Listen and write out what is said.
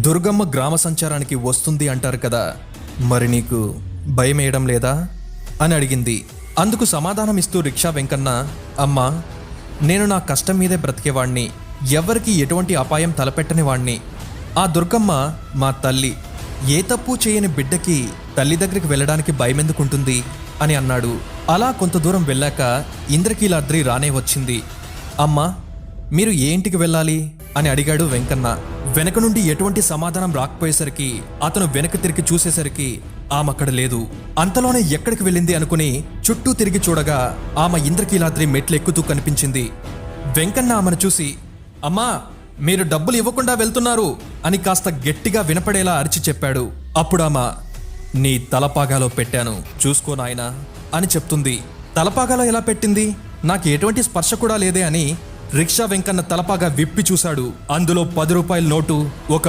దుర్గమ్మ గ్రామ సంచారానికి వస్తుంది అంటారు కదా, మరి నీకు భయమేయడం లేదా అని అడిగింది. అందుకు సమాధానమిస్తూ రిక్షా వెంకన్న, అమ్మా, నేను నా కష్టం మీదే బ్రతికేవాణ్ణి, ఎవరికి ఎటువంటి అపాయం తలపెట్టని వాణ్ణి. ఆ దుర్గమ్మ మా తల్లి, ఏ తప్పు చేయని బిడ్డకి తల్లి దగ్గరికి వెళ్ళడానికి భయమెందుకుంటుంది అని అన్నాడు. అలా కొంత దూరం వెళ్ళాక ఇంద్రకీలాద్రి రానే వచ్చింది. అమ్మా, మీరు ఏ ఇంటికి వెళ్ళాలి అని అడిగాడు వెంకన్న. వెనక నుండి ఎటువంటి సమాధానం రాకపోయేసరికి అతను వెనక్కి తిరిగి చూసేసరికి ఆమె అక్కడ లేదు. అంతలోనే ఎక్కడికి వెళ్ళింది అనుకుని చుట్టూ తిరిగి చూడగా ఆమె ఇంద్రకీలాద్రి మెట్లెక్కుతూ కనిపించింది. వెంకన్న ఆమెను చూసి, అమ్మా, మీరు డబ్బులు ఇవ్వకుండా వెళ్తున్నారు అని కాస్త గట్టిగా వినపడేలా అరిచి చెప్పాడు. అప్పుడామా, నీ తలపాగాలో పెట్టాను, చూసుకో నాయనా అని చెప్తుంది. తలపాగాలో ఎలా పెట్టింది? నాకు ఎటువంటి స్పర్శ కూడా లేదే అని రిక్షా వెంకన్న తలపాగా విప్పి చూశాడు. అందులో 10 రూపాయల నోటు, ఒక